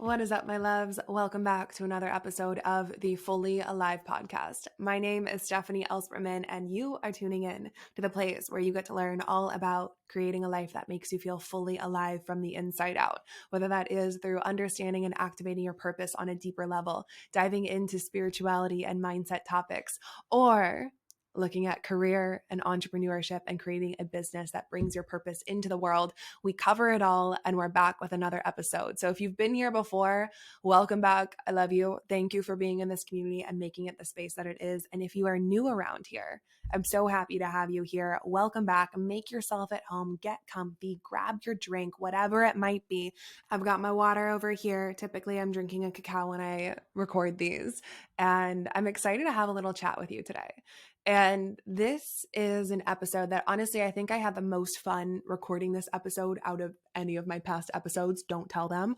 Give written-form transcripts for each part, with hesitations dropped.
What is up, my loves? Welcome back to another episode of the Fully Alive podcast. My name is Stephanie Elsperman, and you are tuning in to the place where you get to learn all about creating a life that makes you feel fully alive from the inside out, whether that is through understanding and activating your purpose on a deeper level, diving into spirituality and mindset topics, or looking at career and entrepreneurship and creating a business that brings your purpose into the world. We cover it all, and we're back with another episode. So if you've been here before, welcome back. I love you. Thank you for being in this community and making it the space that it is. And if you are new around here, I'm so happy to have you here. Welcome back. Make yourself at home, get comfy, grab your drink, whatever it might be. I've got my water over here. Typically, I'm drinking a cacao when I record these, and I'm excited to have a little chat with you today. And this is an episode that honestly, I think I had the most fun recording this episode out of any of my past episodes. Don't tell them,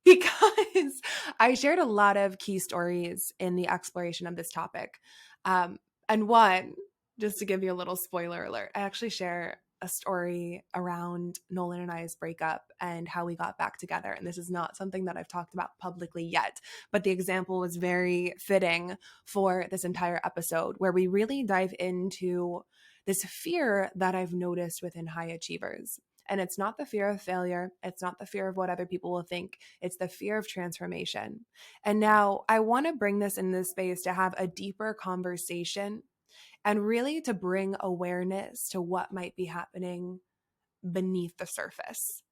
because I shared a lot of key stories in the exploration of this topic. And one, just to give you a little spoiler alert, I actually share a story around Nolan and I's breakup and how we got back together. And this is not something that I've talked about publicly yet, but the example was very fitting for this entire episode, where we really dive into this fear that I've noticed within high achievers. And it's not the fear of failure. It's not the fear of what other people will think. It's the fear of transformation. And now I want to bring this in this space to have a deeper conversation and really to bring awareness to what might be happening beneath the surface.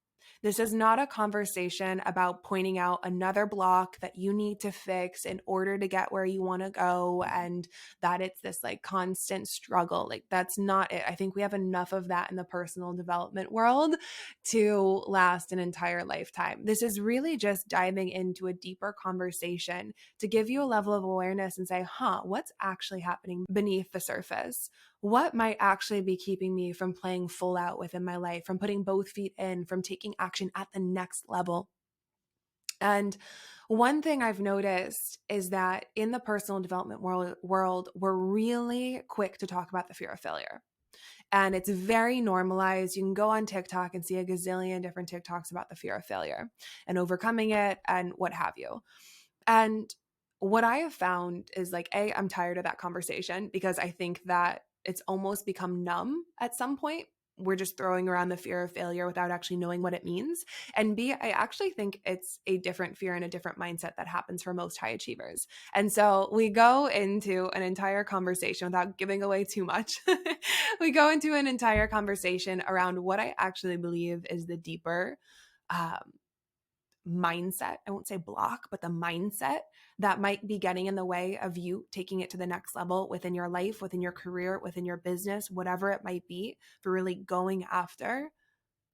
This is not a conversation about pointing out another block that you need to fix in order to get where you want to go, and that it's this like constant struggle. Like, that's not it. I think we have enough of that in the personal development world to last an entire lifetime. This is really just diving into a deeper conversation to give you a level of awareness and say, what's actually happening beneath the surface? What might actually be keeping me from playing full out within my life, from putting both feet in, from taking action at the next level? And one thing I've noticed is that in the personal development world, we're really quick to talk about the fear of failure. And it's very normalized. You can go on TikTok and see a gazillion different TikToks about the fear of failure and overcoming it and what have you. And what I have found is like, I'm tired of that conversation, because I think that it's almost become numb at some point. We're just throwing around the fear of failure without actually knowing what it means. And B, I actually think it's a different fear and a different mindset that happens for most high achievers. And so we go into an entire conversation without giving away too much. We go into an entire conversation around what I actually believe is the deeper mindset. I won't say block, but the mindset that might be getting in the way of you taking it to the next level within your life, within your career, within your business, whatever it might be, for really going after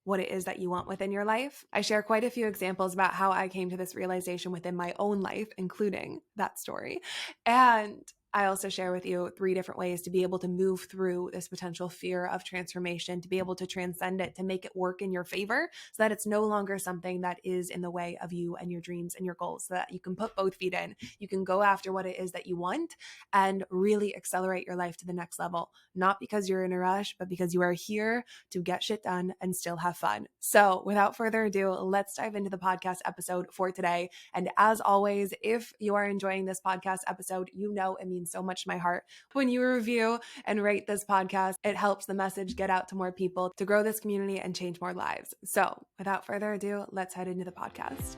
what it is that you want within your life. I share quite a few examples about how I came to this realization within my own life, including that story. And I also share with you 3 different ways to be able to move through this potential fear of transformation, to be able to transcend it, to make it work in your favor, so that it's no longer something that is in the way of you and your dreams and your goals, so that you can put both feet in, you can go after what it is that you want and really accelerate your life to the next level, not because you're in a rush, but because you are here to get shit done and still have fun. So without further ado, let's dive into the podcast episode for today. And as always, if you are enjoying this podcast episode, you know it means so much to my heart when you review and rate this podcast. It helps the message get out to more people, to grow this community and change more lives. So without further ado, let's head into the podcast.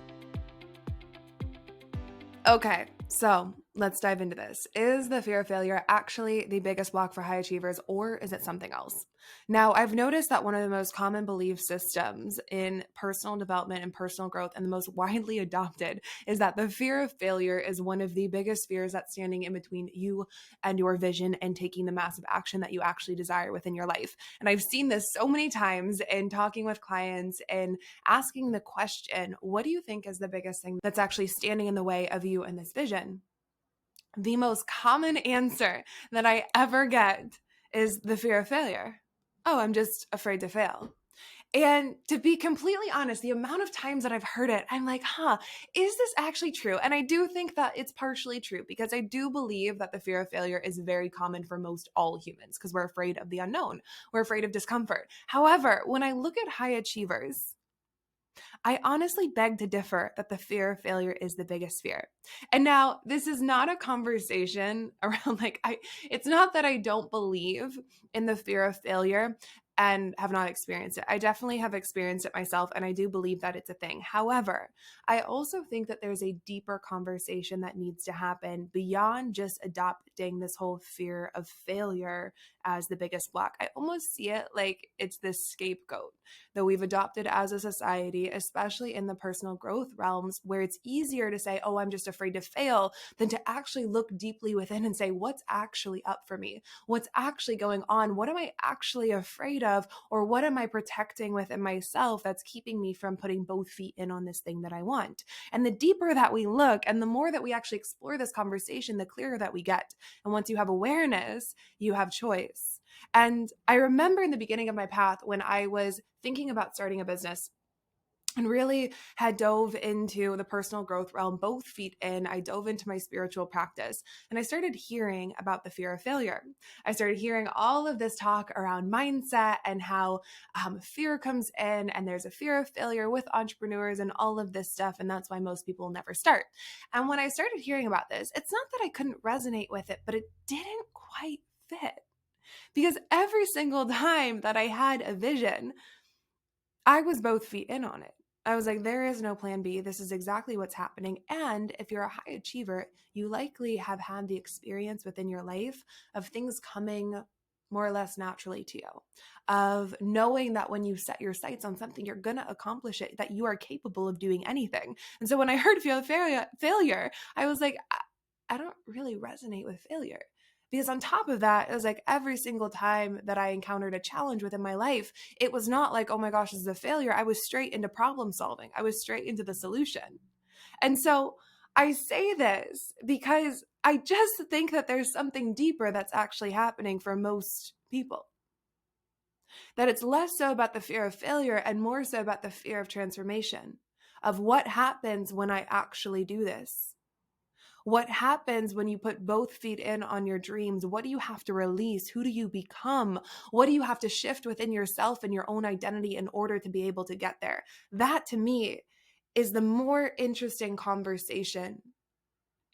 Okay, so let's dive into this. Is the fear of failure actually the biggest block for high achievers, or is it something else? Now, I've noticed that one of the most common belief systems in personal development and personal growth, and the most widely adopted, is that the fear of failure is one of the biggest fears that's standing in between you and your vision and taking the massive action that you actually desire within your life. And I've seen this so many times in talking with clients and asking the question, what do you think is the biggest thing that's actually standing in the way of you and this vision? The most common answer that I ever get is the fear of failure. Oh, I'm just afraid to fail. And to be completely honest, the amount of times that I've heard it, I'm like, is this actually true? And I do think that it's partially true, because I do believe that the fear of failure is very common for most all humans, because we're afraid of the unknown. We're afraid of discomfort. However, when I look at high achievers, I honestly beg to differ that the fear of failure is the biggest fear. And now this is not a conversation around it's not that I don't believe in the fear of failure and have not experienced it. I definitely have experienced it myself and I do believe that it's a thing. However, I also think that there's a deeper conversation that needs to happen beyond just adopting this whole fear of failure as the biggest block. I almost see it like it's this scapegoat that we've adopted as a society, especially in the personal growth realms, where it's easier to say, oh, I'm just afraid to fail, than to actually look deeply within and say, what's actually up for me? What's actually going on? What am I actually afraid of? Or what am I protecting within myself that's keeping me from putting both feet in on this thing that I want? And the deeper that we look and the more that we actually explore this conversation, the clearer that we get. And once you have awareness, you have choice. And I remember in the beginning of my path when I was thinking about starting a business and really had dove into the personal growth realm, both feet in. I dove into my spiritual practice and I started hearing about the fear of failure. I started hearing all of this talk around mindset and how fear comes in and there's a fear of failure with entrepreneurs and all of this stuff. And that's why most people never start. And when I started hearing about this, it's not that I couldn't resonate with it, but it didn't quite fit. Because every single time that I had a vision, I was both feet in on it. I was like, there is no plan B. This is exactly what's happening. And if you're a high achiever, you likely have had the experience within your life of things coming more or less naturally to you, of knowing that when you set your sights on something, you're going to accomplish it, that you are capable of doing anything. And so when I heard failure, I was like, I don't really resonate with failure. Because on top of that, it was like every single time that I encountered a challenge within my life, it was not like, oh my gosh, this is a failure. I was straight into problem solving. I was straight into the solution. And so I say this because I just think that there's something deeper that's actually happening for most people. That it's less so about the fear of failure and more so about the fear of transformation, of what happens when I actually do this. What happens when you put both feet in on your dreams? What do you have to release? Who do you become? What do you have to shift within yourself and your own identity in order to be able to get there? That to me is the more interesting conversation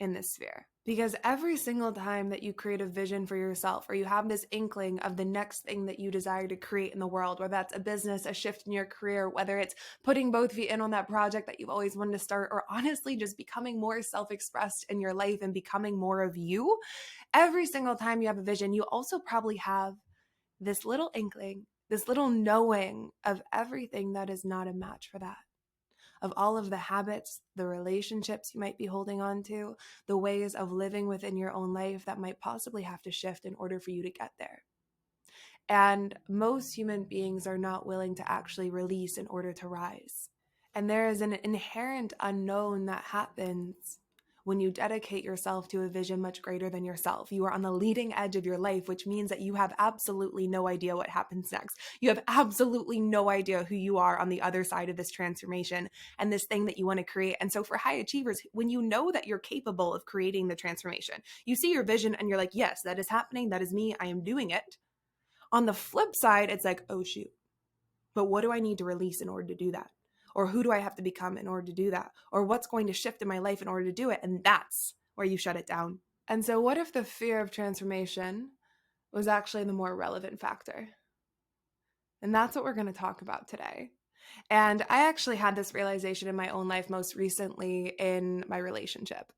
in this sphere. Because every single time that you create a vision for yourself or you have this inkling of the next thing that you desire to create in the world, whether that's a business, a shift in your career, whether it's putting both feet in on that project that you've always wanted to start, or honestly just becoming more self-expressed in your life and becoming more of you, every single time you have a vision, you also probably have this little inkling, this little knowing of everything that is not a match for that, of all of the habits, the relationships you might be holding on to, the ways of living within your own life that might possibly have to shift in order for you to get there. And most human beings are not willing to actually release in order to rise. And there is an inherent unknown that happens when you dedicate yourself to a vision much greater than yourself. You are on the leading edge of your life, which means that you have absolutely no idea what happens next. You have absolutely no idea who you are on the other side of this transformation and this thing that you want to create. And so for high achievers, when you know that you're capable of creating the transformation, you see your vision and you're like, yes, that is happening. That is me. I am doing it. On the flip side, it's like, oh, shoot, but what do I need to release in order to do that? Or who do I have to become in order to do that? Or what's going to shift in my life in order to do it? And that's where you shut it down. And so what if the fear of transformation was actually the more relevant factor? And that's what we're going to talk about today. And I actually had this realization in my own life most recently in my relationship.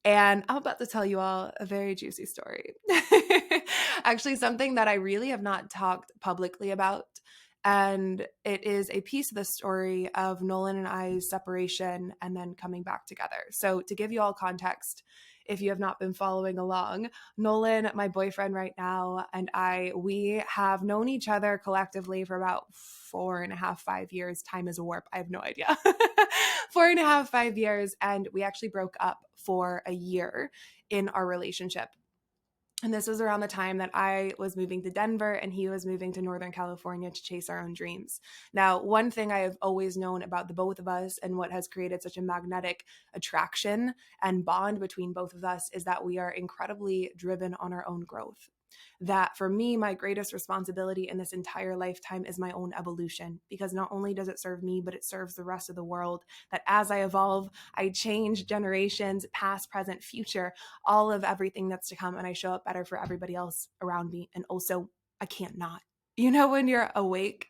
And I'm about to tell you all a very juicy story. Actually, something that I really have not talked publicly about. And it is a piece of the story of Nolan and I's separation and then coming back together. So, to give you all context, if you have not been following along, Nolan, my boyfriend right now, and we have known each other collectively for about 4.5, 5 years. Time is a warp. I have no idea. 4.5, 5 years. And we actually broke up for a year in our relationship. And this was around the time that I was moving to Denver and he was moving to Northern California to chase our own dreams. Now, one thing I have always known about the both of us and what has created such a magnetic attraction and bond between both of us is that we are incredibly driven on our own growth. that for me, my greatest responsibility in this entire lifetime is my own evolution, because not only does it serve me, but it serves the rest of the world. That as I evolve, I change generations, past, present, future, all of everything that's to come, and I show up better for everybody else around me. And also, I can't not. You know, when you're awake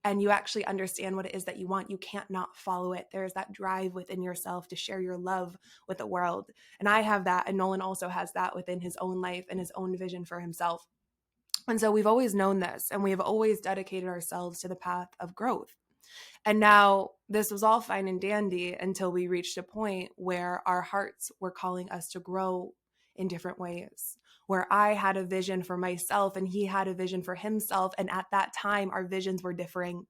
and you actually understand what it is that you want, you can't not follow it. There's that drive within yourself to share your love with the world. And I have that, and Nolan also has that within his own life and his own vision for himself. And so we've always known this, and we have always dedicated ourselves to the path of growth. And now this was all fine and dandy until we reached a point where our hearts were calling us to grow in different ways, where I had a vision for myself and he had a vision for himself. And at that time, our visions were differing.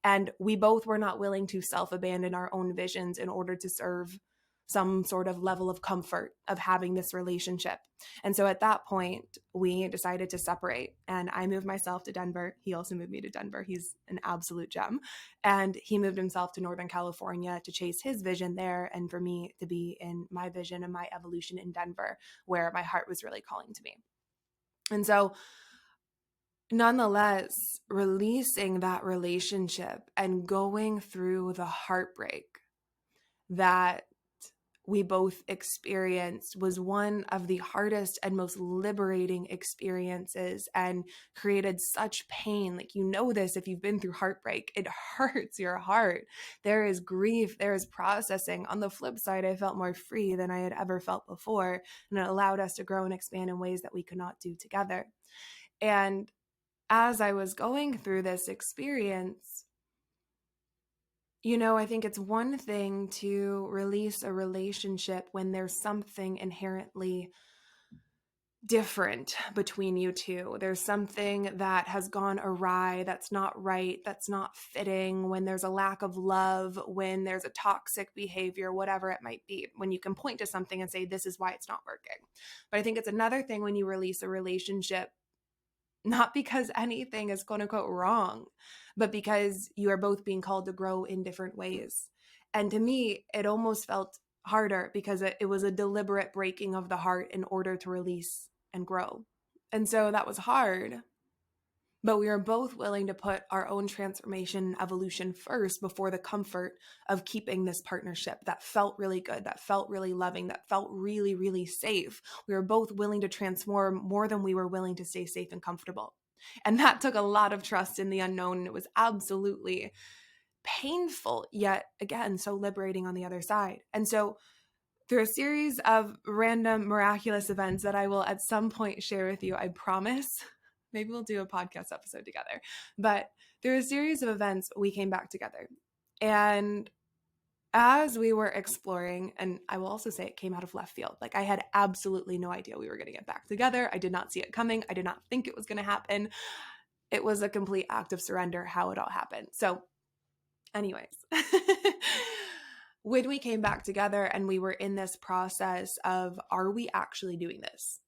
And we both were not willing to self-abandon our own visions in order to serve some sort of level of comfort of having this relationship. And so at that point, we decided to separate, and I moved myself to Denver. He also moved me to Denver. He's an absolute gem. And he moved himself to Northern California to chase his vision there, and for me to be in my vision and my evolution in Denver, where my heart was really calling to me. And so nonetheless, releasing that relationship and going through the heartbreak that we both experienced was one of the hardest and most liberating experiences, and created such pain. Like, you know this if you've been through heartbreak. It hurts your heart. There is grief, there is processing. On the flip side, I felt more free than I had ever felt before, and it allowed us to grow and expand in ways that we could not do together. And as I was going through this experience, you know, I think it's one thing to release a relationship when there's something inherently different between you two. There's something that has gone awry, that's not right, that's not fitting, when there's a lack of love, when there's a toxic behavior, whatever it might be, when you can point to something and say, this is why it's not working. But I think it's another thing when you release a relationship, not because anything is quote unquote wrong, but because you are both being called to grow in different ways. And to me, it almost felt harder because it was a deliberate breaking of the heart in order to release and grow. And so that was hard, but we were both willing to put our own transformation and evolution first before the comfort of keeping this partnership that felt really good, that felt really loving, that felt really, really safe. We were both willing to transform more than we were willing to stay safe and comfortable. And that took a lot of trust in the unknown. And it was absolutely painful, yet again, so liberating on the other side. And so through a series of random miraculous events that I will at some point share with you, I promise. Maybe we'll do a podcast episode together. But through a series of events, we came back together. And as we were exploring, and I will also say it came out of left field. Like, I had absolutely no idea we were going to get back together. I did not see it coming. I did not think it was going to happen. It was a complete act of surrender how it all happened. So anyways, when we came back together and we were in this process of, are we actually doing this?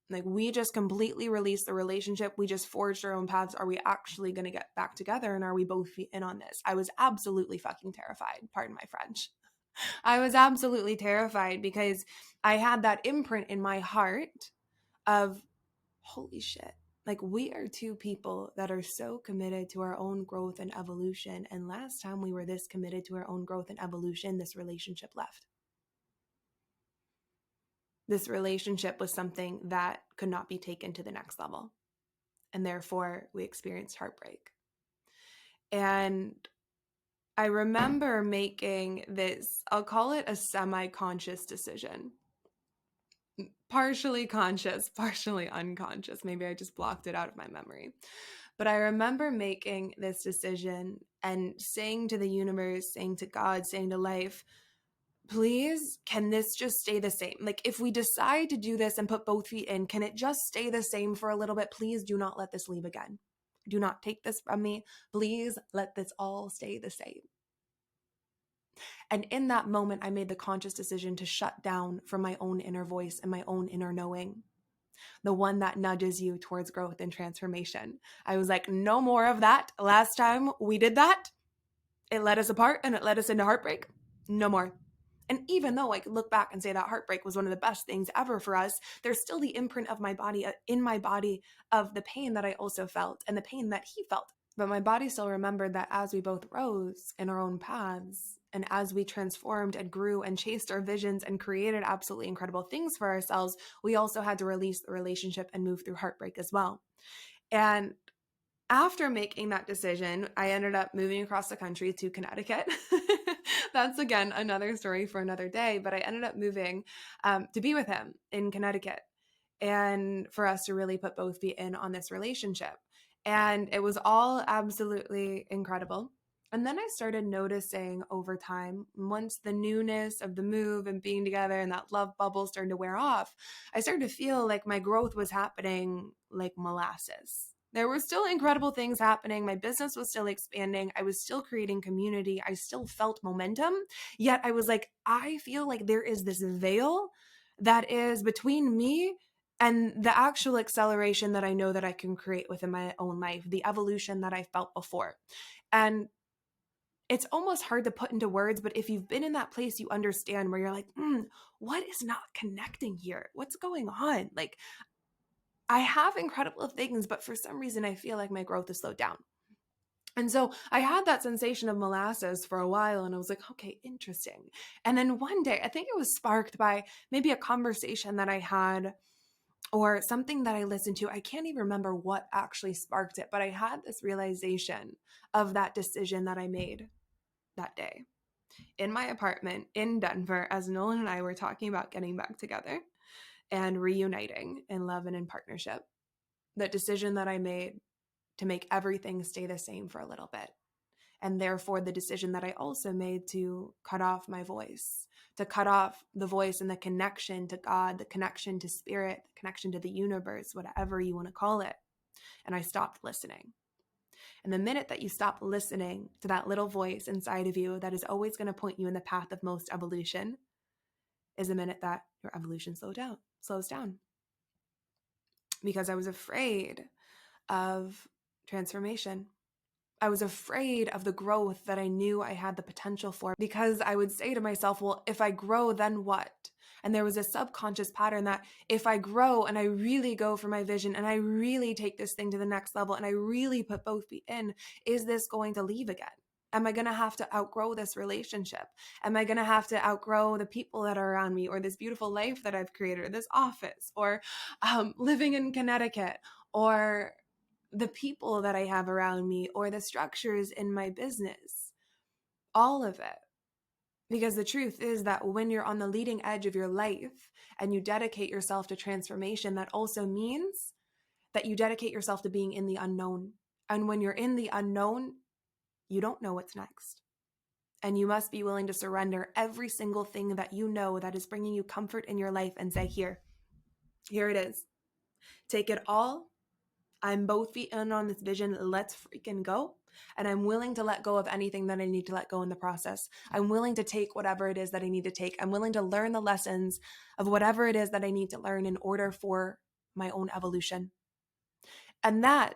Like, we just completely released the relationship. We just forged our own paths. Are we actually going to get back together? And are we both in on this? I was absolutely fucking terrified. Pardon my French. I was absolutely terrified because I had that imprint in my heart of, holy shit. Like, we are two people that are so committed to our own growth and evolution. And last time we were this committed to our own growth and evolution, this relationship left. This relationship was something that could not be taken to the next level. And therefore, we experienced heartbreak. And I remember making this, I'll call it a semi-conscious decision. Partially conscious, partially unconscious. Maybe I just blocked it out of my memory. But I remember making this decision and saying to the universe, saying to God, saying to life, please, can this just stay the same? Like, if we decide to do this and put both feet in, can it just stay the same for a little bit? Please do not let this leave again. Do not take this from me. Please let this all stay the same. And in that moment, I made the conscious decision to shut down from my own inner voice and my own inner knowing, the one that nudges you towards growth and transformation. I was like, no more of that. Last time we did that, it led us apart and it led us into heartbreak. No more. And even though I could look back and say that heartbreak was one of the best things ever for us, there's still the imprint of my body, in my body, of the pain that I also felt and the pain that he felt. But my body still remembered that as we both rose in our own paths, and as we transformed and grew and chased our visions and created absolutely incredible things for ourselves, we also had to release the relationship and move through heartbreak as well. And after making that decision, I ended up moving across the country to Connecticut. That's, again, another story for another day, but I ended up moving to be with him in Connecticut and for us to really put both feet in on this relationship. And it was all absolutely incredible. And then I started noticing over time, once the newness of the move and being together and that love bubble started to wear off, I started to feel like my growth was happening like molasses. There were still incredible things happening. My business was still expanding. I was still creating community. I still felt momentum. Yet I was like, I feel like there is this veil that is between me and the actual acceleration that I know that I can create within my own life, the evolution that I felt before. And it's almost hard to put into words, but if you've been in that place, you understand where you're like, what is not connecting here? What's going on? Like, I have incredible things, but for some reason, I feel like my growth is slowed down. And so I had that sensation of molasses for a while, and I was like, okay, interesting. And then one day, I think it was sparked by maybe a conversation that I had or something that I listened to. I can't even remember what actually sparked it, but I had this realization of that decision that I made that day in my apartment in Denver as Nolan and I were talking about getting back together and reuniting in love and in partnership. That decision that I made to make everything stay the same for a little bit. And therefore, the decision that I also made to cut off my voice, to cut off the voice and the connection to God, the connection to spirit, the connection to the universe, whatever you want to call it. And I stopped listening. And the minute that you stop listening to that little voice inside of you that is always going to point you in the path of most evolution is the minute that your evolution slows down. Because I was afraid of transformation. I was afraid of the growth that I knew I had the potential for, because I would say to myself, well, if I grow, then what? And there was a subconscious pattern that if I grow and I really go for my vision and I really take this thing to the next level and I really put both feet in, is this going to leave again? Am I going to have to outgrow this relationship? Am I going to have to outgrow the people that are around me, or this beautiful life that I've created, or this office, or living in Connecticut, or the people that I have around me, or the structures in my business? All of it. Because the truth is that when you're on the leading edge of your life and you dedicate yourself to transformation, that also means that you dedicate yourself to being in the unknown. And when you're in the unknown, you don't know what's next. And you must be willing to surrender every single thing that you know that is bringing you comfort in your life and say, here it is. Take it all. I'm both feet in on this vision. Let's freaking go. And I'm willing to let go of anything that I need to let go in the process. I'm willing to take whatever it is that I need to take. I'm willing to learn the lessons of whatever it is that I need to learn in order for my own evolution. And that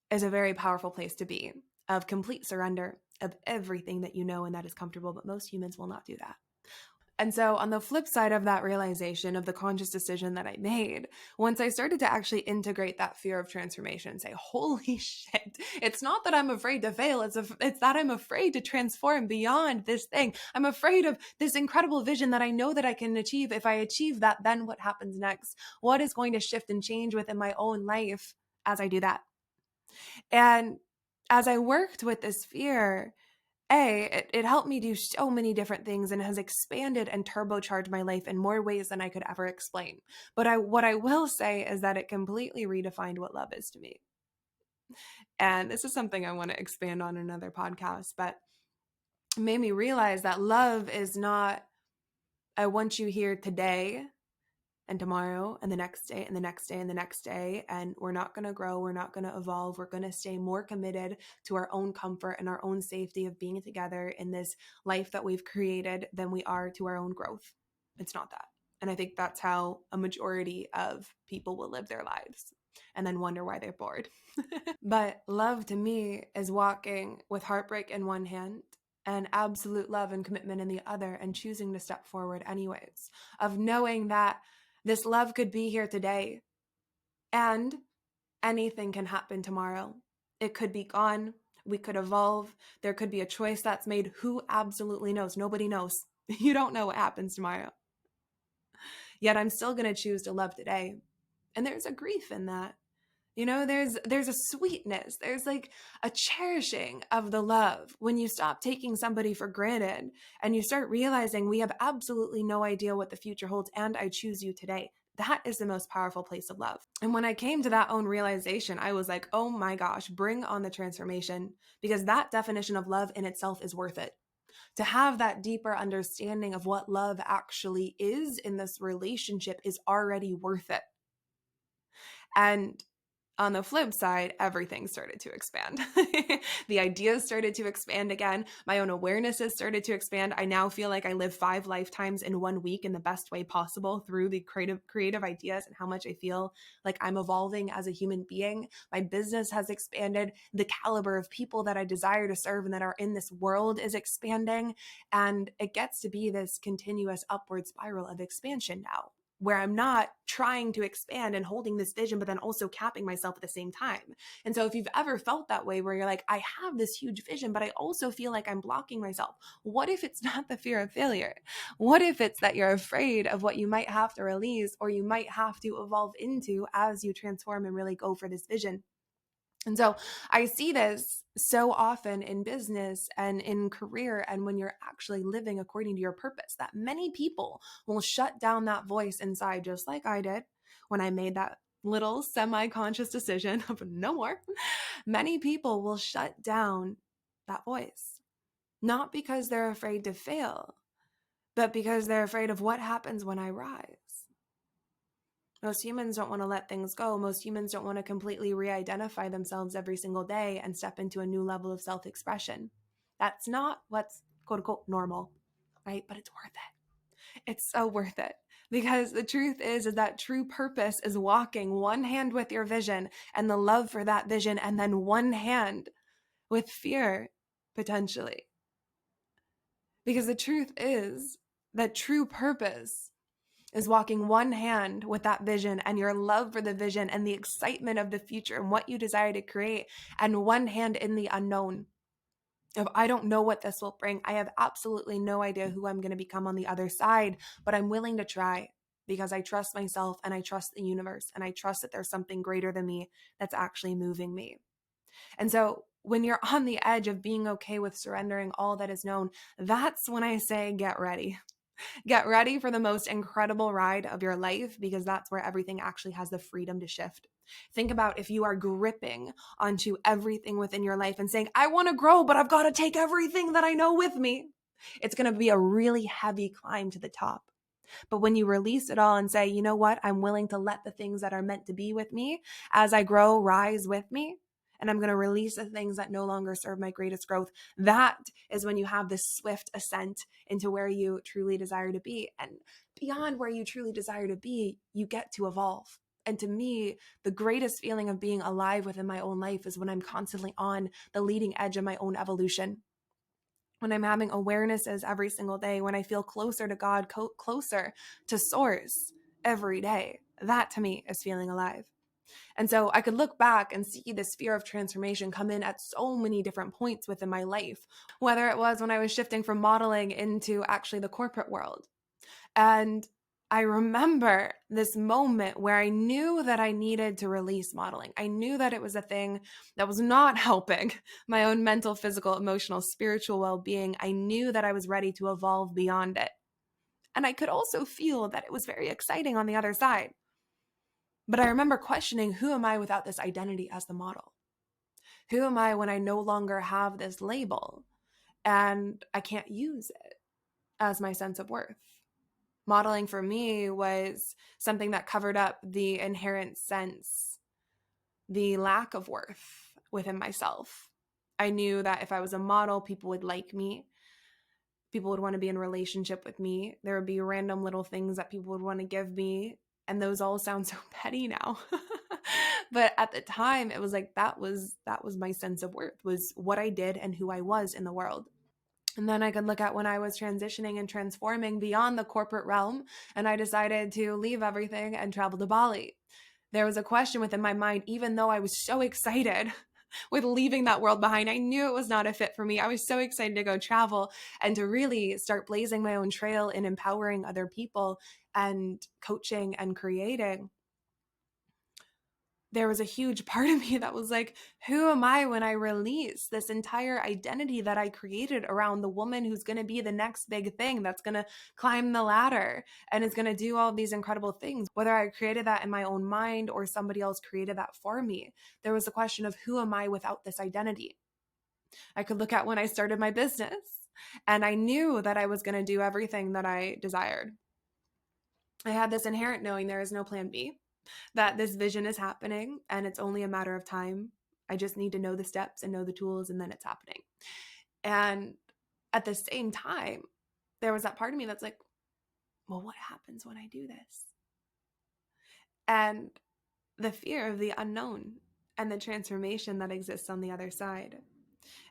is a very powerful place to be, of complete surrender of everything that you know and that is comfortable. But most humans will not do that. And so on the flip side of that realization of the conscious decision that I made, once I started to actually integrate that fear of transformation and say, holy shit, it's not that I'm afraid to fail. It's that I'm afraid to transform beyond this thing. I'm afraid of this incredible vision that I know that I can achieve. If I achieve that, then what happens next? What is going to shift and change within my own life as I do that? And as I worked with this fear, it helped me do so many different things and has expanded and turbocharged my life in more ways than I could ever explain. But what I will say is that it completely redefined what love is to me. And this is something I want to expand on in another podcast, but it made me realize that love is not, I want you here today and tomorrow and the next day and the next day and the next day. And we're not going to grow. We're not going to evolve. We're going to stay more committed to our own comfort and our own safety of being together in this life that we've created than we are to our own growth. It's not that. And I think that's how a majority of people will live their lives and then wonder why they're bored. But love to me is walking with heartbreak in one hand and absolute love and commitment in the other, and choosing to step forward anyways, of knowing that this love could be here today and anything can happen tomorrow. It could be gone. We could evolve. There could be a choice that's made. Who absolutely knows? Nobody knows. You don't know what happens tomorrow. Yet I'm still going to choose to love today. And there's a grief in that. You know, there's a sweetness. There's like a cherishing of the love when you stop taking somebody for granted and you start realizing we have absolutely no idea what the future holds, and I choose you today. That is the most powerful place of love. And when I came to that own realization, I was like, oh my gosh, bring on the transformation, because that definition of love in itself is worth it. To have that deeper understanding of what love actually is in this relationship is already worth it. And on the flip side, everything started to expand. The ideas started to expand again. My own awarenesses started to expand. I now feel like I live 5 lifetimes in 1 week in the best way possible through the creative ideas and how much I feel like I'm evolving as a human being. My business has expanded. The caliber of people that I desire to serve and that are in this world is expanding. And it gets to be this continuous upward spiral of expansion now, where I'm not trying to expand and holding this vision, but then also capping myself at the same time. And so if you've ever felt that way, where you're like, I have this huge vision, but I also feel like I'm blocking myself. What if it's not the fear of failure? What if it's that you're afraid of what you might have to release or you might have to evolve into as you transform and really go for this vision? And so I see this so often in business and in career, and when you're actually living according to your purpose, that many people will shut down that voice inside, just like I did when I made that little semi-conscious decision of no more. Many people will shut down that voice, not because they're afraid to fail, but because they're afraid of what happens when I rise. Most humans don't want to let things go. Most humans don't want to completely re-identify themselves every single day and step into a new level of self-expression. That's not what's quote unquote normal, right? But it's worth it. It's so worth it, because the truth is that true purpose is walking one hand with your vision and the love for that vision, and then one hand with fear, potentially. Because the truth is that true purpose is walking one hand with that vision and your love for the vision and the excitement of the future and what you desire to create, and one hand in the unknown. If I don't know what this will bring, I have absolutely no idea who I'm going to become on the other side, but I'm willing to try because I trust myself and I trust the universe and I trust that there's something greater than me that's actually moving me. And so when you're on the edge of being okay with surrendering all that is known, that's when I say, get ready. Get ready for the most incredible ride of your life, because that's where everything actually has the freedom to shift. Think about if you are gripping onto everything within your life and saying, I want to grow, but I've got to take everything that I know with me. It's going to be a really heavy climb to the top. But when you release it all and say, you know what, I'm willing to let the things that are meant to be with me as I grow rise with me, and I'm going to release the things that no longer serve my greatest growth. That is when you have this swift ascent into where you truly desire to be. And beyond where you truly desire to be, you get to evolve. And to me, the greatest feeling of being alive within my own life is when I'm constantly on the leading edge of my own evolution. When I'm having awarenesses every single day, when I feel closer to God, closer to source every day, that to me is feeling alive. And so I could look back and see this fear of transformation come in at so many different points within my life, whether it was when I was shifting from modeling into actually the corporate world. And I remember this moment where I knew that I needed to release modeling. I knew that it was a thing that was not helping my own mental, physical, emotional, spiritual well-being. I knew that I was ready to evolve beyond it. And I could also feel that it was very exciting on the other side. But I remember questioning, who am I without this identity as the model? Who am I when I no longer have this label and I can't use it as my sense of worth? Modeling for me was something that covered up the inherent sense, the lack of worth within myself. I knew that if I was a model, people would like me. People would want to be in a relationship with me. There would be random little things that people would want to give me. And those all sound so petty now. But at the time, it was like that was my sense of worth, was what I did and who I was in the world. And then I could look at when I was transitioning and transforming beyond the corporate realm, and I decided to leave everything and travel to Bali. There was a question within my mind, even though I was so excited with leaving that world behind. I knew it was not a fit for me. I was so excited to go travel and to really start blazing my own trail in empowering other people and coaching and creating. There was a huge part of me that was like, who am I when I release this entire identity that I created around the woman who's going to be the next big thing, that's going to climb the ladder and is going to do all these incredible things, whether I created that in my own mind or somebody else created that for me. There was the question of, who am I without this identity? I could look at when I started my business and I knew that I was going to do everything that I desired. I had this inherent knowing there is no plan B, that this vision is happening and it's only a matter of time. I just need to know the steps and know the tools, and then it's happening. And at the same time, there was that part of me that's like, well, what happens when I do this? And the fear of the unknown and the transformation that exists on the other side.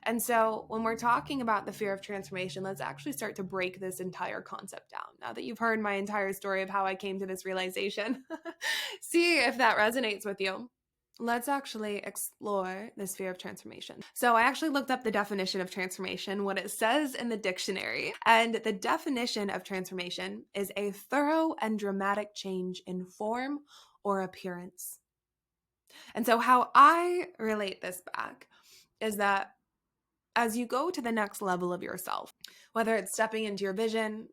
And so when we're talking about the fear of transformation, let's actually start to break this entire concept down. Now that you've heard my entire story of how I came to this realization, see if that resonates with you. Let's actually explore this fear of transformation. So I actually looked up the definition of transformation, what it says in the dictionary. And the definition of transformation is a thorough and dramatic change in form or appearance. And so how I relate this back is that as you go to the next level of yourself, whether it's stepping into your vision,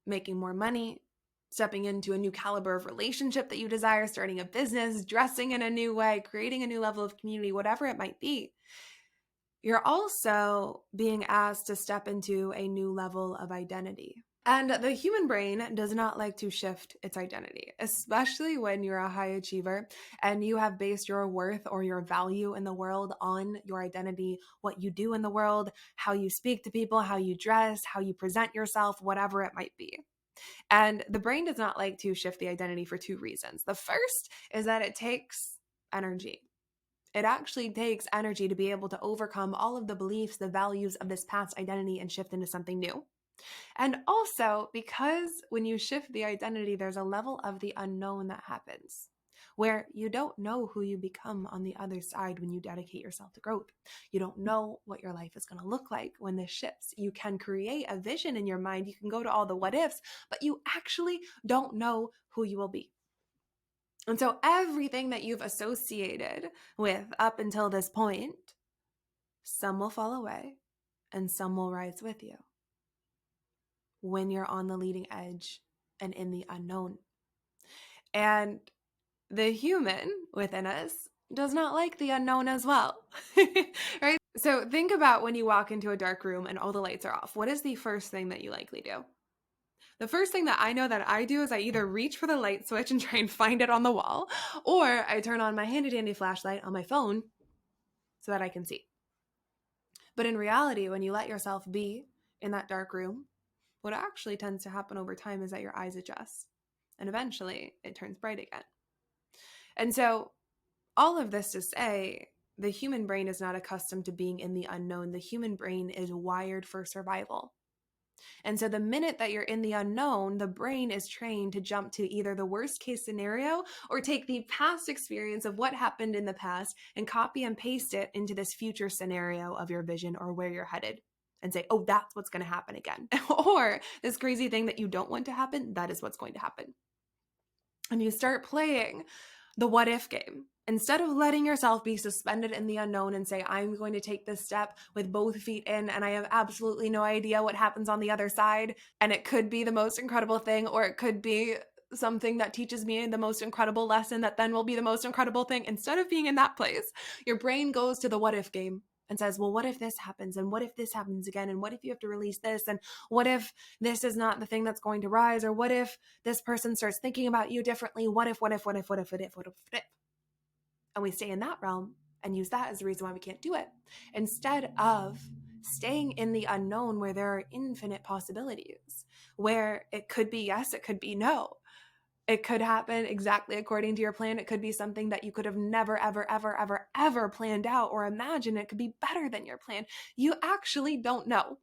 making more money, stepping into a new caliber of relationship that you desire, starting a business, dressing in a new way, creating a new level of community, whatever it might be, you're also being asked to step into a new level of identity. And the human brain does not like to shift its identity, especially when you're a high achiever and you have based your worth or your value in the world on your identity, what you do in the world, how you speak to people, how you dress, how you present yourself, whatever it might be. And the brain does not like to shift the identity for two reasons. The first is that it takes energy. It actually takes energy to be able to overcome all of the beliefs, the values of this past identity and shift into something new. And also because when you shift the identity, there's a level of the unknown that happens where you don't know who you become on the other side when you dedicate yourself to growth. You don't know what your life is going to look like when this shifts. You can create a vision in your mind. You can go to all the what ifs, but you actually don't know who you will be. And so everything that you've associated with up until this point, some will fall away and some will rise with you when you're on the leading edge and in the unknown. And the human within us does not like the unknown as well, right? So think about when you walk into a dark room and all the lights are off. What is the first thing that you likely do? The first thing that I know that I do is I either reach for the light switch and try and find it on the wall, or I turn on my handy dandy flashlight on my phone so that I can see. But in reality, when you let yourself be in that dark room, what actually tends to happen over time is that your eyes adjust and eventually it turns bright again. And so all of this to say, the human brain is not accustomed to being in the unknown. The human brain is wired for survival. And so the minute that you're in the unknown, the brain is trained to jump to either the worst case scenario or take the past experience of what happened in the past and copy and paste it into this future scenario of your vision or where you're headed and say, oh, that's what's going to happen again. Or this crazy thing that you don't want to happen, that is what's going to happen. And you start playing the what if game. Instead of letting yourself be suspended in the unknown and say, I'm going to take this step with both feet in and I have absolutely no idea what happens on the other side. And it could be the most incredible thing, or it could be something that teaches me the most incredible lesson that then will be the most incredible thing. Instead of being in that place, your brain goes to the what if game and says, well, what if this happens? And what if this happens again? And what if you have to release this? And what if this is not the thing that's going to rise? Or what if this person starts thinking about you differently? What if? And we stay in that realm and use that as the reason why we can't do it, instead of staying in the unknown where there are infinite possibilities, where it could be yes, it could be no. It could happen exactly according to your plan. It could be something that you could have never, ever, ever, ever, ever planned out or imagined. It could be better than your plan. You actually don't know.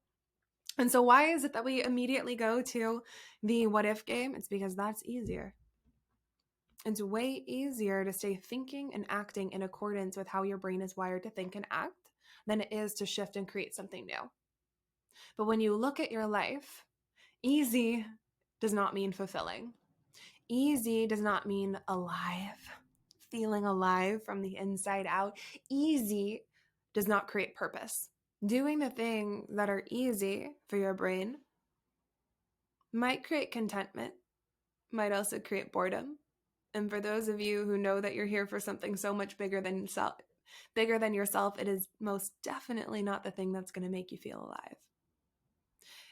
And so why is it that we immediately go to the what if game? It's because that's easier. It's way easier to stay thinking and acting in accordance with how your brain is wired to think and act than it is to shift and create something new. But when you look at your life, easy does not mean fulfilling. Easy does not mean alive, feeling alive from the inside out. Easy does not create purpose. Doing the things that are easy for your brain might create contentment, might also create boredom. And for those of you who know that you're here for something so much bigger than yourself, it is most definitely not the thing that's going to make you feel alive.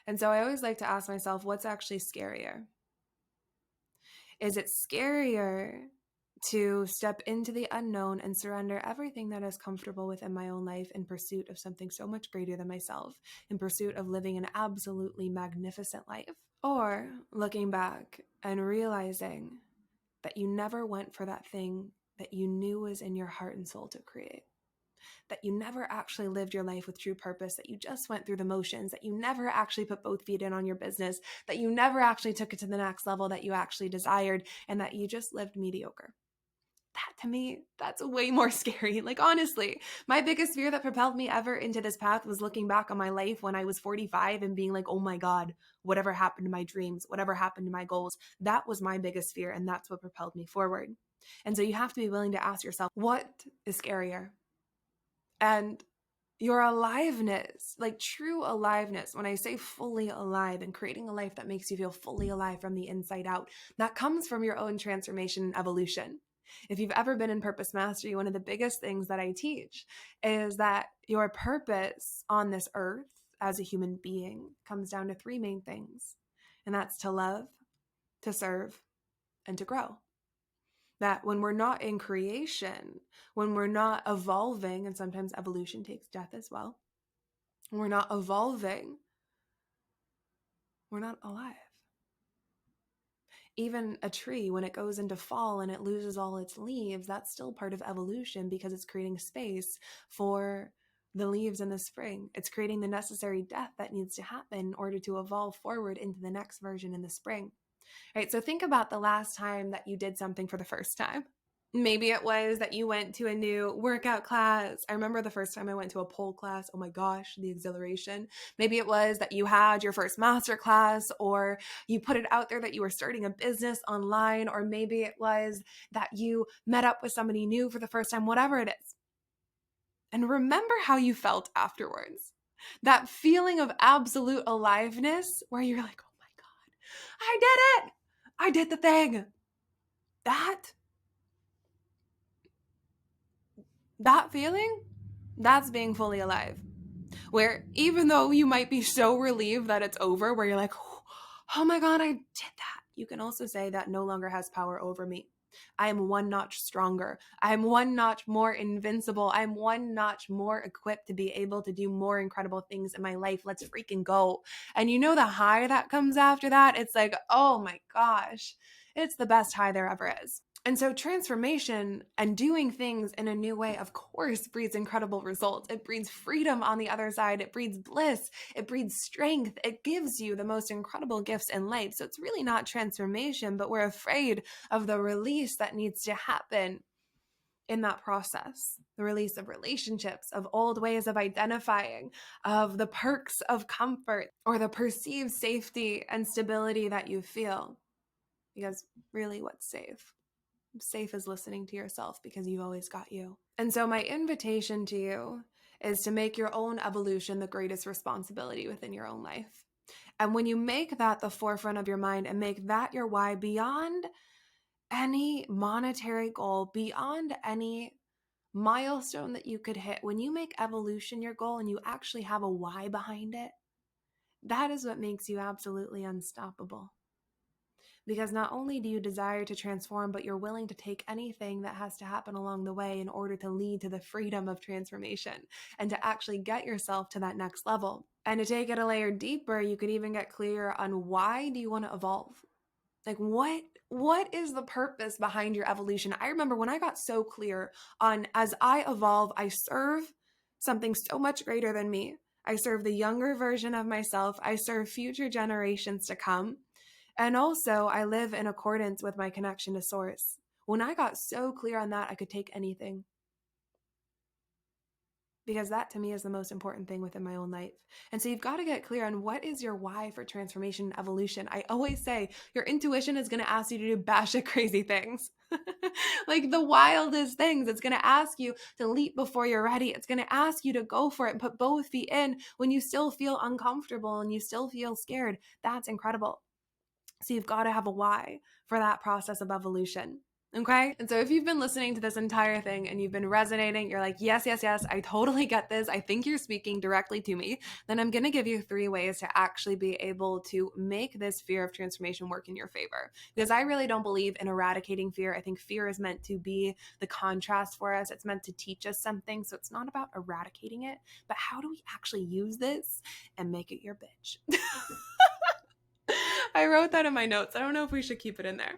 And so I always like to ask myself, what's actually scarier? Is it scarier to step into the unknown and surrender everything that is comfortable within my own life in pursuit of something so much greater than myself, in pursuit of living an absolutely magnificent life? Or looking back and realizing that you never went for that thing that you knew was in your heart and soul to create, that you never actually lived your life with true purpose, that you just went through the motions, that you never actually put both feet in on your business, that you never actually took it to the next level that you actually desired, and that you just lived mediocre. That, to me, that's way more scary. Like, honestly, my biggest fear that propelled me ever into this path was looking back on my life when I was 45 and being like, oh my God, whatever happened to my dreams, whatever happened to my goals. That was my biggest fear, and that's what propelled me forward. And so you have to be willing to ask yourself, what is scarier? And your aliveness, like true aliveness, when I say fully alive and creating a life that makes you feel fully alive from the inside out, that comes from your own transformation and evolution. If you've ever been in Purpose Mastery, one of the biggest things that I teach is that your purpose on this earth as a human being comes down to three main things, and that's to love, to serve, and to grow. That when we're not in creation, when we're not evolving, and sometimes evolution takes death as well, when we're not evolving, we're not alive. Even a tree, when it goes into fall and it loses all its leaves, that's still part of evolution because it's creating space for the leaves in the spring. It's creating the necessary death that needs to happen in order to evolve forward into the next version in the spring. Right? So think about the last time that you did something for the first time. Maybe it was that you went to a new workout class. I remember the first time I went to a pole class. Oh my gosh, the exhilaration. Maybe it was that you had your first master class, or you put it out there that you were starting a business online, or maybe it was that you met up with somebody new for the first time, whatever it is. And remember how you felt afterwards. That feeling of absolute aliveness where you're like, oh my God, I did it. I did the thing. That feeling, that's being fully alive. Where even though you might be so relieved that it's over, where you're like, oh my God, I did that. You can also say that no longer has power over me. I am one notch stronger. I am one notch more invincible. I'm one notch more equipped to be able to do more incredible things in my life. Let's freaking go. And you know the high that comes after that? It's like, oh my gosh, it's the best high there ever is. And so transformation and doing things in a new way, of course, breeds incredible results. It breeds freedom on the other side. It breeds bliss. It breeds strength. It gives you the most incredible gifts in life. So it's really not transformation, but we're afraid of the release that needs to happen in that process. The release of relationships, of old ways of identifying, of the perks of comfort, or the perceived safety and stability that you feel. Because really, what's safe? Safe as listening to yourself, because you've always got you. And so my invitation to you is to make your own evolution the greatest responsibility within your own life. And when you make that the forefront of your mind and make that your why, beyond any monetary goal, beyond any milestone that you could hit, when you make evolution your goal and you actually have a why behind it, that is what makes you absolutely unstoppable. Because not only do you desire to transform, but you're willing to take anything that has to happen along the way in order to lead to the freedom of transformation and to actually get yourself to that next level. And to take it a layer deeper, you could even get clear on why do you want to evolve? Like what is the purpose behind your evolution? I remember when I got so clear on, as I evolve, I serve something so much greater than me. I serve the younger version of myself. I serve future generations to come. And also, I live in accordance with my connection to source. When I got so clear on that, I could take anything. Because that to me is the most important thing within my own life. And so you've got to get clear on what is your why for transformation and evolution. I always say your intuition is going to ask you to do batshit crazy things. Like the wildest things. It's going to ask you to leap before you're ready. It's going to ask you to go for it and put both feet in when you still feel uncomfortable and you still feel scared. That's incredible. So you've got to have a why for that process of evolution. Okay. And so if you've been listening to this entire thing and you've been resonating, you're like, yes, yes, yes, I totally get this. I think you're speaking directly to me. Then I'm going to give you 3 ways to actually be able to make this fear of transformation work in your favor. Because I really don't believe in eradicating fear. I think fear is meant to be the contrast for us. It's meant to teach us something. So it's not about eradicating it, but how do we actually use this and make it your bitch? I wrote that in my notes. I don't know if we should keep it in there.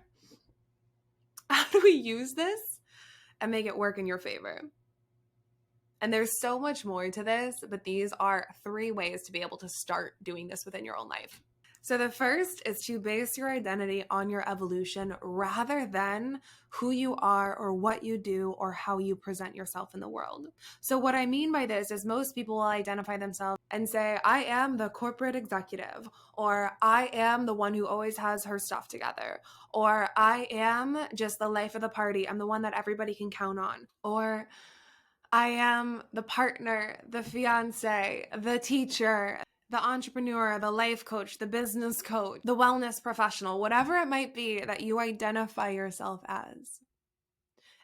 How do we use this and make it work in your favor? And there's so much more to this, but these are 3 ways to be able to start doing this within your own life. So the first is to base your identity on your evolution rather than who you are or what you do or how you present yourself in the world. So what I mean by this is most people will identify themselves and say, I am the corporate executive, or I am the one who always has her stuff together, or I am just the life of the party. I'm the one that everybody can count on, or I am the partner, the fiance, the teacher, the entrepreneur, the life coach, the business coach, the wellness professional, whatever it might be that you identify yourself as.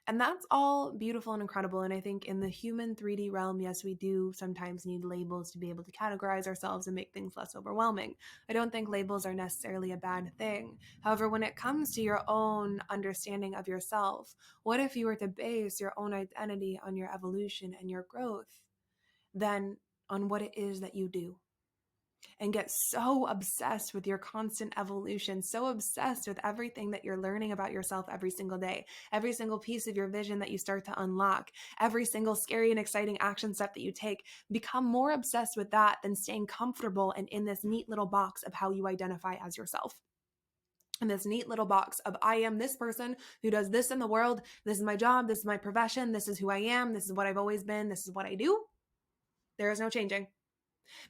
And that's all beautiful and incredible. And I think in the human 3D realm, yes, we do sometimes need labels to be able to categorize ourselves and make things less overwhelming. I don't think labels are necessarily a bad thing. However, when it comes to your own understanding of yourself, what if you were to base your own identity on your evolution and your growth, then on what it is that you do? And get so obsessed with your constant evolution, so obsessed with everything that you're learning about yourself every single day, every single piece of your vision that you start to unlock, every single scary and exciting action step that you take. Become more obsessed with that than staying comfortable and in this neat little box of how you identify as yourself. In this neat little box of I am this person who does this in the world. This is my job. This is my profession. This is who I am. This is what I've always been. This is what I do. There is no changing.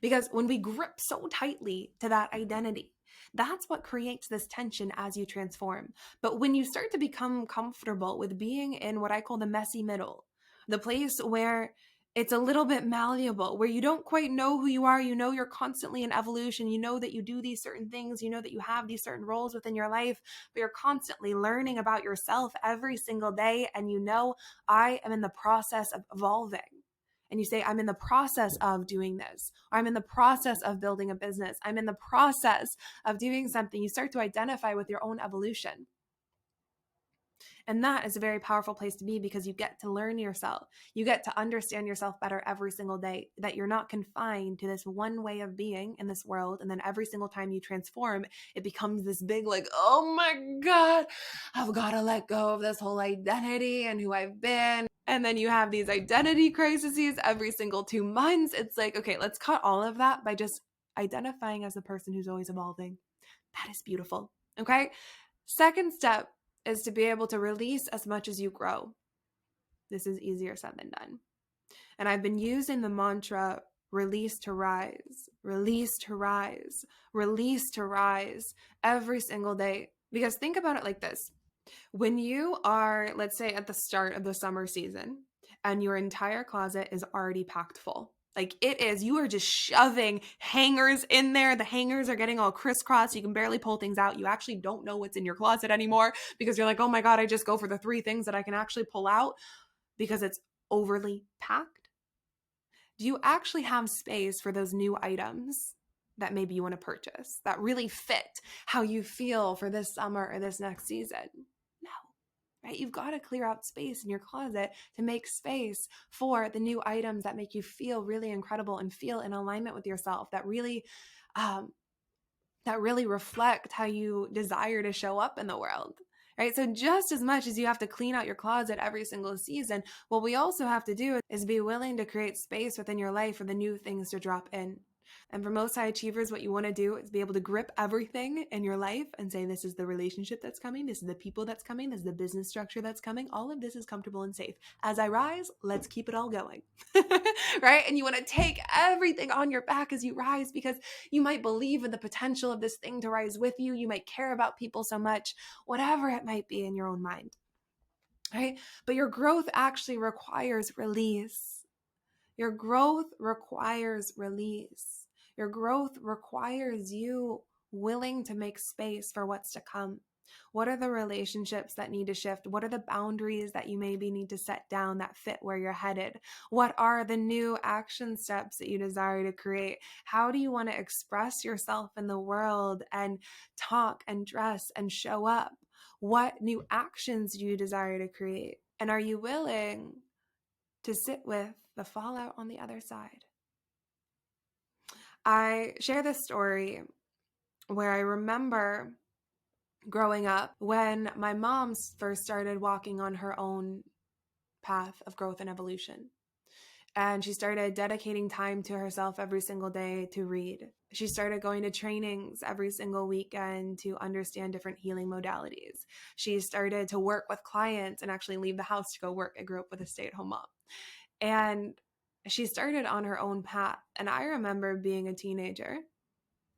Because when we grip so tightly to that identity, that's what creates this tension as you transform. But when you start to become comfortable with being in what I call the messy middle, the place where it's a little bit malleable, where you don't quite know who you are, you know you're constantly in evolution, you know that you do these certain things, you know that you have these certain roles within your life, but you're constantly learning about yourself every single day, and you know, I am in the process of evolving. And you say, I'm in the process of doing this, or I'm in the process of building a business, I'm in the process of doing something, you start to identify with your own evolution. And that is a very powerful place to be because you get to learn yourself. You get to understand yourself better every single day, that you're not confined to this one way of being in this world. And then every single time you transform, it becomes this big, like, oh my God, I've got to let go of this whole identity and who I've been. And then you have these identity crises every single 2 months. It's like, okay, let's cut all of that by just identifying as the person who's always evolving. That is beautiful. Okay. Second step is to be able to release as much as you grow. This is easier said than done. And I've been using the mantra, release to rise, release to rise, release to rise every single day. Because think about it like this. When you are, let's say, at the start of the summer season and your entire closet is already packed full, like it is, you are just shoving hangers in there. The hangers are getting all crisscrossed. You can barely pull things out. You actually don't know what's in your closet anymore because you're like, oh my God, I just go for the 3 things that I can actually pull out because it's overly packed. Do you actually have space for those new items that maybe you want to purchase that really fit how you feel for this summer or this next season? No, right? You've got to clear out space in your closet to make space for the new items that make you feel really incredible and feel in alignment with yourself, that really reflect how you desire to show up in the world, right? So just as much as you have to clean out your closet every single season, what we also have to do is be willing to create space within your life for the new things to drop in. And for most high achievers, what you want to do is be able to grip everything in your life and say, this is the relationship that's coming. This is the people that's coming. This is the business structure that's coming. All of this is comfortable and safe. As I rise, let's keep it all going. Right? And you want to take everything on your back as you rise, because you might believe in the potential of this thing to rise with you. You might care about people so much, whatever it might be in your own mind. Right? But your growth actually requires release. Your growth requires release. Your growth requires you willing to make space for what's to come. What are the relationships that need to shift? What are the boundaries that you maybe need to set down that fit where you're headed? What are the new action steps that you desire to create? How do you want to express yourself in the world and talk and dress and show up? What new actions do you desire to create? And are you willing to sit with the fallout on the other side? I share this story where I remember growing up when my mom first started walking on her own path of growth and evolution. And she started dedicating time to herself every single day to read. She started going to trainings every single weekend to understand different healing modalities. She started to work with clients and actually leave the house to go work. I grew up with a stay-at-home mom. And she started on her own path. And I remember being a teenager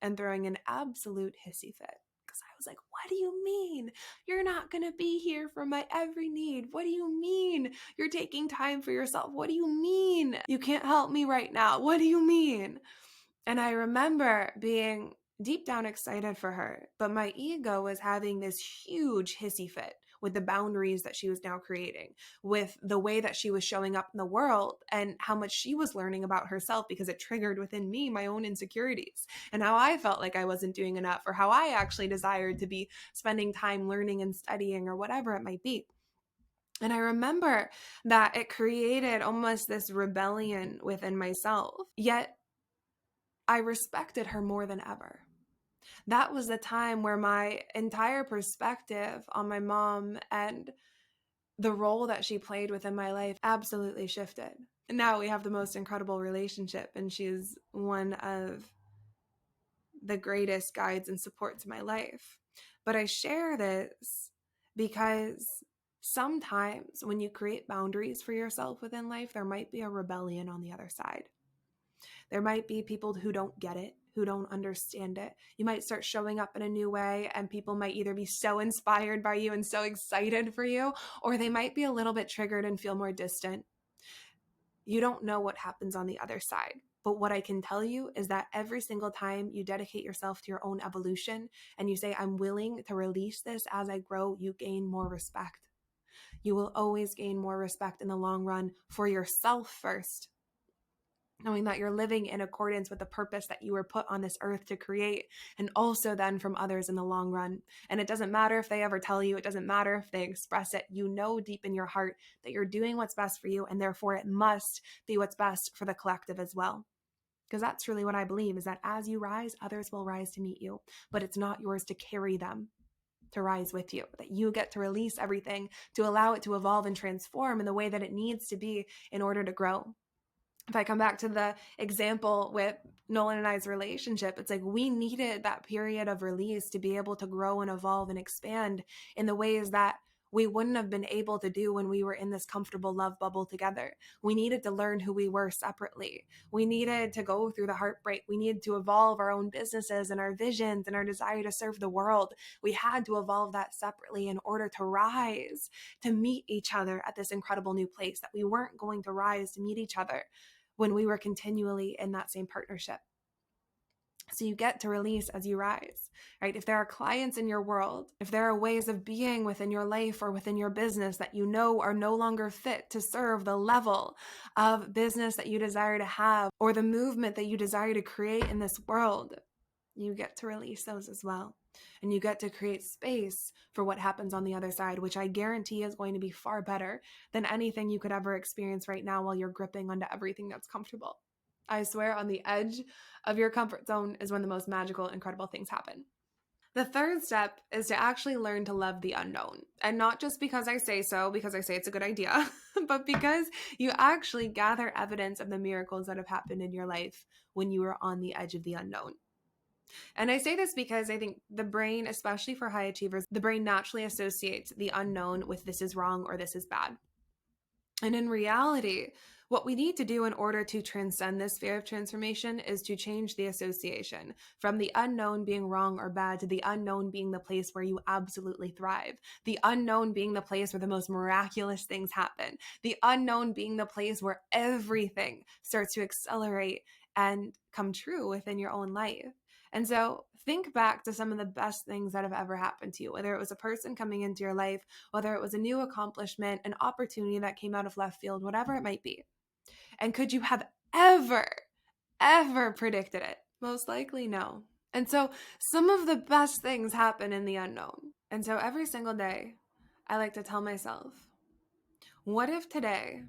and throwing an absolute hissy fit, because I was like, what do you mean? You're not going to be here for my every need. What do you mean? You're taking time for yourself. What do you mean? You can't help me right now. What do you mean? And I remember being deep down excited for her, but my ego was having this huge hissy fit with the boundaries that she was now creating, with the way that she was showing up in the world and how much she was learning about herself, because it triggered within me my own insecurities and how I felt like I wasn't doing enough, or how I actually desired to be spending time learning and studying, or whatever it might be. And I remember that it created almost this rebellion within myself, yet I respected her more than ever. That was the time where my entire perspective on my mom and the role that she played within my life absolutely shifted. And now we have the most incredible relationship, and she's one of the greatest guides and supports in my life. But I share this because sometimes when you create boundaries for yourself within life, there might be a rebellion on the other side. There might be people who don't get it, who don't understand it. You might start showing up in a new way, and people might either be so inspired by you and so excited for you, or they might be a little bit triggered and feel more distant. You don't know what happens on the other side. But what I can tell you is that every single time you dedicate yourself to your own evolution and you say, I'm willing to release this as I grow, you gain more respect. You will always gain more respect in the long run for yourself first, knowing that you're living in accordance with the purpose that you were put on this earth to create, and also then from others in the long run. And it doesn't matter if they ever tell you, it doesn't matter if they express it, you know deep in your heart that you're doing what's best for you, and therefore it must be what's best for the collective as well. Because that's really what I believe, is that as you rise, others will rise to meet you, but it's not yours to carry them to rise with you, that you get to release everything to allow it to evolve and transform in the way that it needs to be in order to grow. If I come back to the example with Nolan and I's relationship, it's like we needed that period of release to be able to grow and evolve and expand in the ways that we wouldn't have been able to do when we were in this comfortable love bubble together. We needed to learn who we were separately. We needed to go through the heartbreak. We needed to evolve our own businesses and our visions and our desire to serve the world. We had to evolve that separately in order to rise, to meet each other at this incredible new place, that we weren't going to rise to meet each other when we were continually in that same partnership. So you get to release as you rise, right? If there are clients in your world, if there are ways of being within your life or within your business that you know are no longer fit to serve the level of business that you desire to have, or the movement that you desire to create in this world, you get to release those as well. And you get to create space for what happens on the other side, which I guarantee is going to be far better than anything you could ever experience right now while you're gripping onto everything that's comfortable. I swear, on the edge of your comfort zone is when the most magical, incredible things happen. The third step is to actually learn to love the unknown. And not just because I say so, because I say it's a good idea, but because you actually gather evidence of the miracles that have happened in your life when you were on the edge of the unknown. And I say this because I think the brain, especially for high achievers, the brain naturally associates the unknown with this is wrong or this is bad. And in reality, what we need to do in order to transcend this fear of transformation is to change the association from the unknown being wrong or bad to the unknown being the place where you absolutely thrive, the unknown being the place where the most miraculous things happen, the unknown being the place where everything starts to accelerate and come true within your own life. And so think back to some of the best things that have ever happened to you, whether it was a person coming into your life, whether it was a new accomplishment, an opportunity that came out of left field, whatever it might be. And could you have ever predicted it? Most likely no. And so some of the best things happen in the unknown. And so every single day, I like to tell myself, what if today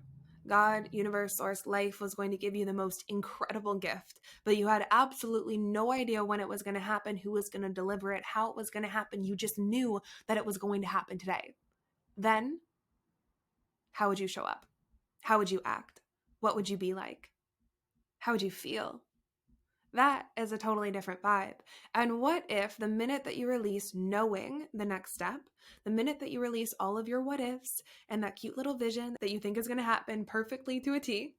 God, universe, source, life was going to give you the most incredible gift, but you had absolutely no idea when it was going to happen, who was going to deliver it, how it was going to happen. You just knew that it was going to happen today. Then, how would you show up? How would you act? What would you be like? How would you feel? That is a totally different vibe. And what if the minute that you release knowing the next step, the minute that you release all of your what ifs and that cute little vision that you think is going to happen perfectly to a T,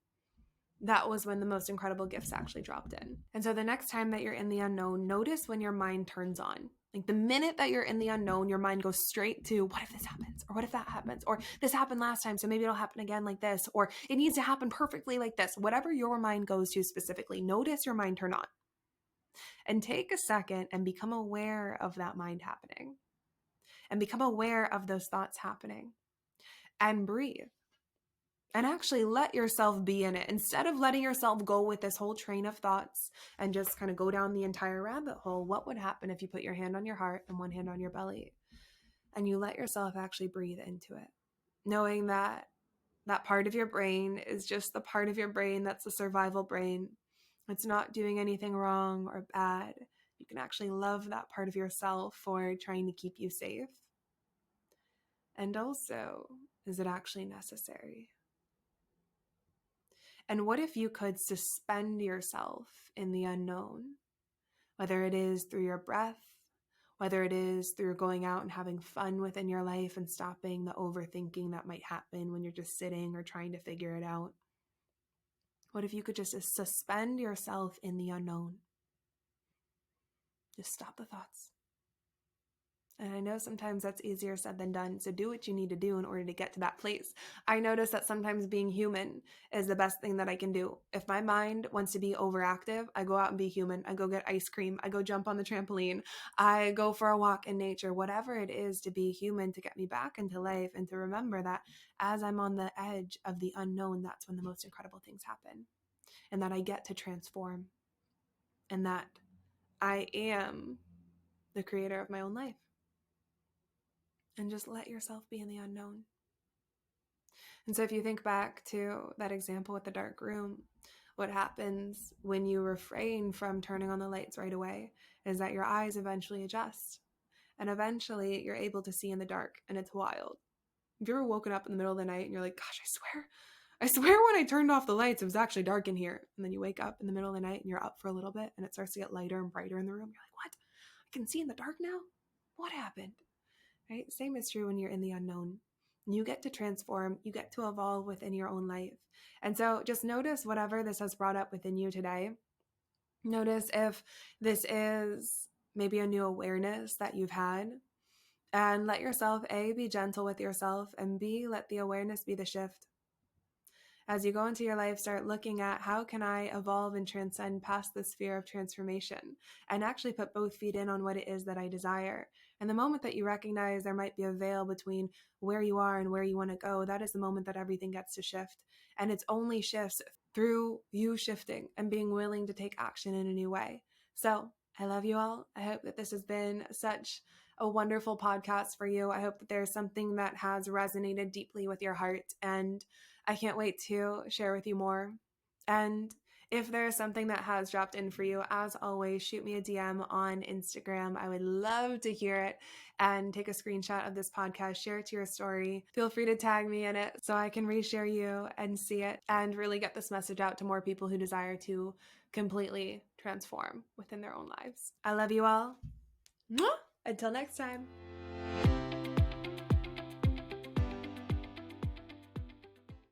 that was when the most incredible gifts actually dropped in. And so the next time that you're in the unknown, notice when your mind turns on. Like the minute that you're in the unknown, your mind goes straight to, what if this happens? Or what if that happens? Or this happened last time, so maybe it'll happen again like this. Or it needs to happen perfectly like this. Whatever your mind goes to specifically, notice your mind turn on. And take a second and become aware of that mind happening. And become aware of those thoughts happening. And breathe. And actually let yourself be in it. Instead of letting yourself go with this whole train of thoughts and just kind of go down the entire rabbit hole, what would happen if you put your hand on your heart and one hand on your belly and you let yourself actually breathe into it, knowing that that part of your brain is just the part of your brain that's the survival brain. It's not doing anything wrong or bad. You can actually love that part of yourself for trying to keep you safe. And also, is it actually necessary? And what if you could suspend yourself in the unknown, whether it is through your breath, whether it is through going out and having fun within your life and stopping the overthinking that might happen when you're just sitting or trying to figure it out? What if you could just suspend yourself in the unknown? Just stop the thoughts. And I know sometimes that's easier said than done. So do what you need to do in order to get to that place. I notice that sometimes being human is the best thing that I can do. If my mind wants to be overactive, I go out and be human. I go get ice cream. I go jump on the trampoline. I go for a walk in nature, whatever it is to be human, to get me back into life and to remember that as I'm on the edge of the unknown, that's when the most incredible things happen. And that I get to transform. And that I am the creator of my own life. And just let yourself be in the unknown. And so if you think back to that example with the dark room, what happens when you refrain from turning on the lights right away is that your eyes eventually adjust. And eventually you're able to see in the dark, and it's wild. Have you ever woken up in the middle of the night and you're like, gosh, I swear when I turned off the lights, it was actually dark in here. And then you wake up in the middle of the night and you're up for a little bit and it starts to get lighter and brighter in the room. You're like, what? I can see in the dark now? What happened? Right? Same is true when you're in the unknown. You get to transform, you get to evolve within your own life. And so just notice whatever this has brought up within you today. Notice if this is maybe a new awareness that you've had. And let yourself, A, be gentle with yourself, and B, let the awareness be the shift. As you go into your life, start looking at how can I evolve and transcend past this fear of transformation and actually put both feet in on what it is that I desire. And the moment that you recognize there might be a veil between where you are and where you want to go, that is the moment that everything gets to shift. And it's only shifts through you shifting and being willing to take action in a new way. So I love you all. I hope that this has been such a wonderful podcast for you. I hope that there's something that has resonated deeply with your heart, and I can't wait to share with you more. And If there's something that has dropped in for you, as always, shoot me a DM on Instagram. I would love to hear it, and take a screenshot of this podcast, share it to your story. Feel free to tag me in it so I can reshare you and see it and really get this message out to more people who desire to completely transform within their own lives. I love you all. Mwah! Until next time.